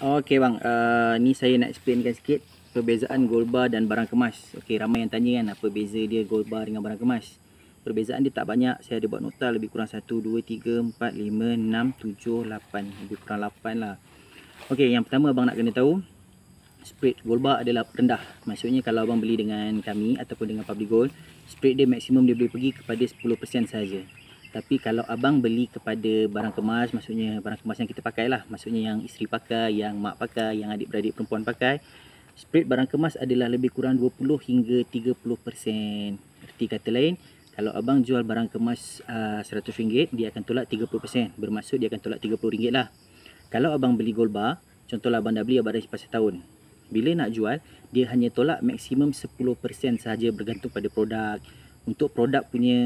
Okey bang, ni saya nak explainkan sikit perbezaan gold bar dan barang kemas. Okey, ramai yang tanya kan apa beza dia gold bar dengan barang kemas. Perbezaan dia tak banyak, saya ada buat nota lebih kurang 1, 2, 3, 4, 5, 6, 7, 8. Lebih kurang 8 lah. Okey, yang pertama abang nak kena tahu, spread gold bar adalah rendah. Maksudnya kalau abang beli dengan kami ataupun dengan Public Gold, spread dia maksimum dia boleh pergi kepada 10% saja. Tapi kalau abang beli kepada barang kemas, maksudnya barang kemas yang kita pakai lah, maksudnya yang isteri pakai, yang mak pakai, yang adik-beradik perempuan pakai, spread barang kemas adalah lebih kurang 20 hingga 30%. Erti kata lain, kalau abang jual barang kemas RM100, dia akan tolak 30%. Bermaksud dia akan tolak RM30 lah. Kalau abang beli gold bar, contohlah abang dah beli, abang dah simpan setahun. Bila nak jual, dia hanya tolak maksimum 10% sahaja bergantung pada produk. Untuk produk punya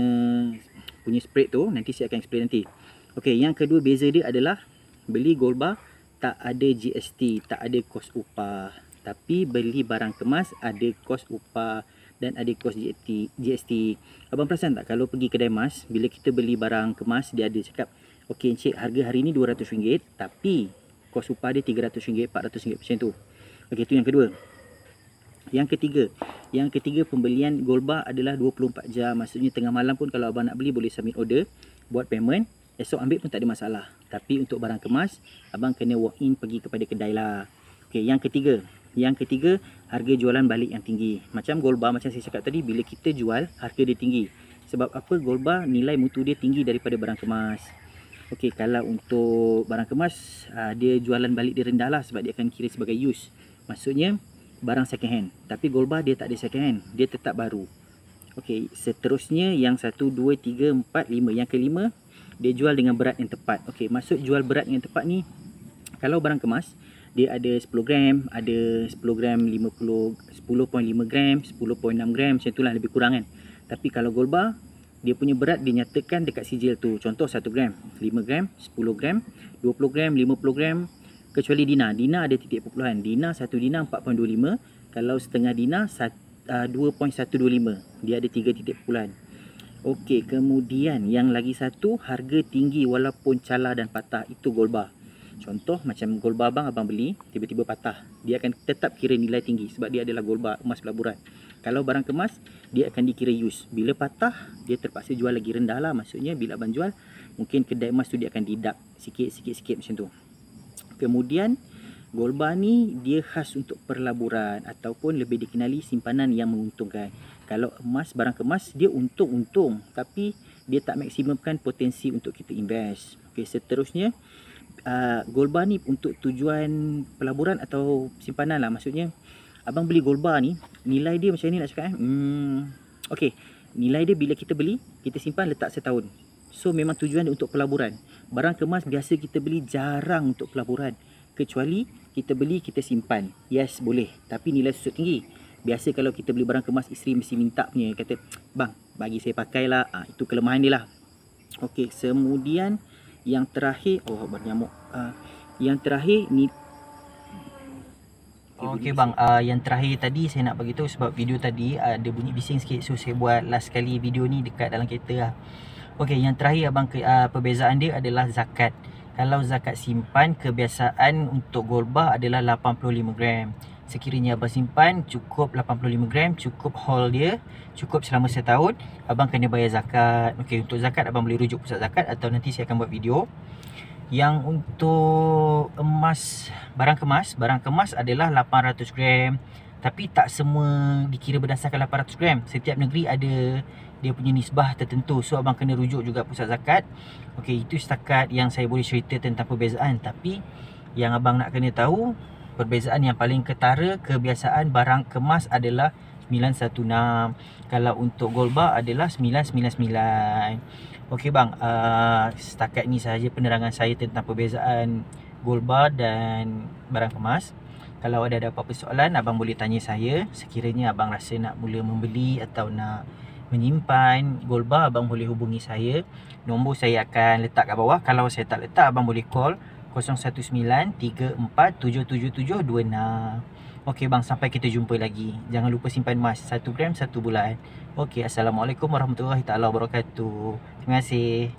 spread tu nanti saya akan explain nanti. Okey, yang kedua beza dia adalah beli gold bar tak ada GST, tak ada kos upah. Tapi beli barang kemas ada kos upah dan ada kos GST. Abang perasan tak kalau pergi kedai emas, bila kita beli barang kemas dia ada cakap, okey encik, harga hari ni RM200 tapi kos upah dia RM300, RM400 macam tu. Okey, tu yang kedua. Yang ketiga pembelian gold bar adalah 24 jam. Maksudnya tengah malam pun kalau abang nak beli boleh submit order, buat payment, esok ambil pun tak ada masalah. Tapi untuk barang kemas, abang kena walk in pergi kepada kedai lah. Okey, yang ketiga harga jualan balik yang tinggi. Macam gold bar macam saya cakap tadi, bila kita jual harga dia tinggi. Sebab apa? Gold bar nilai mutu dia tinggi daripada barang kemas. Okey, kalau untuk barang kemas dia jualan balik dia rendah lah sebab dia akan kira sebagai use. Maksudnya barang second hand. Tapi gold bar dia tak ada second hand, dia tetap baru. Okey, seterusnya yang 1, 2, 3, 4, 5. Yang kelima, dia jual dengan berat yang tepat. Okey, maksud jual berat yang tepat ni, kalau barang kemas dia ada 10 gram, ada 10 gram 50, 10.5 gram, 10.6 gram, macam itulah lebih kurang kan. Tapi kalau gold bar, dia punya berat dinyatakan dekat sijil tu. Contoh 1 gram, 5 gram, 10 gram, 20 gram, 50 gram. Kecuali Dina ada titik perpuluhan. Dina 1 Dina 4.25. Kalau setengah Dina 2.125. Dia ada 3 titik perpuluhan. Okey, kemudian yang lagi satu, harga tinggi walaupun calar dan patah, itu gold bar. Contoh macam gold bar abang beli, tiba-tiba patah, dia akan tetap kira nilai tinggi sebab dia adalah gold bar, emas pelaburan. Kalau barang kemas, dia akan dikira use. Bila patah, dia terpaksa jual lagi rendah lah. Maksudnya bila abang jual, mungkin kedai emas tu dia akan deduct sikit macam tu. Kemudian gold bar ni dia khas untuk perlaburan ataupun lebih dikenali simpanan yang menguntungkan. Kalau emas, barang kemas, dia untung tapi dia tak maksimumkan potensi untuk kita invest. Okey, seterusnya gold bar ni untuk tujuan pelaburan atau simpanan lah. Maksudnya abang beli gold bar ni, nilai dia macam ni nak cakap okey, nilai dia bila kita beli, kita simpan letak setahun. So memang tujuan dia untuk pelaburan. Barang kemas biasa kita beli jarang untuk pelaburan. Kecuali kita beli, kita simpan. Yes, boleh. Tapi nilai susut tinggi. Biasa kalau kita beli barang kemas, isteri mesti minta punya. Kata, bang, bagi saya pakai lah. Itu kelemahan dia lah. Okey, kemudian yang terakhir, bernyamuk. Yang terakhir ni. Okey bang, yang terakhir tadi saya nak bagi tahu sebab video tadi ada bunyi bising sikit. So saya buat last kali video ni dekat dalam kereta lah. Okey, yang terakhir abang perbezaan dia adalah zakat. Kalau zakat simpan, kebiasaan untuk gold bar adalah 85 gram. Sekiranya abang simpan cukup 85 gram, cukup haul dia, cukup selama setahun, abang kena bayar zakat. Okey, untuk zakat abang boleh rujuk pusat zakat atau nanti saya akan buat video. Yang untuk emas, barang kemas adalah 800 gram. Tapi tak semua dikira berdasarkan 800 gram. Setiap negeri ada dia punya nisbah tertentu. So abang kena rujuk juga pusat zakat. Okey, itu setakat yang saya boleh cerita tentang perbezaan. Tapi yang abang nak kena tahu, perbezaan yang paling ketara, kebiasaan barang kemas adalah 916. Kalau untuk gold bar adalah 999. Okey bang, setakat ni sahaja penerangan saya tentang perbezaan gold bar dan barang kemas. Kalau ada apa-apa soalan, abang boleh tanya saya. Sekiranya abang rasa nak mula membeli atau nak menyimpan gold bar, abang boleh hubungi saya. Nombor saya akan letak kat bawah. Kalau saya tak letak, abang boleh call 01934777726. Okey bang, sampai kita jumpa lagi. Jangan lupa simpan emas 1 gram 1 bulan. Okey, Assalamualaikum warahmatullahi taala wabarakatuh. Terima kasih.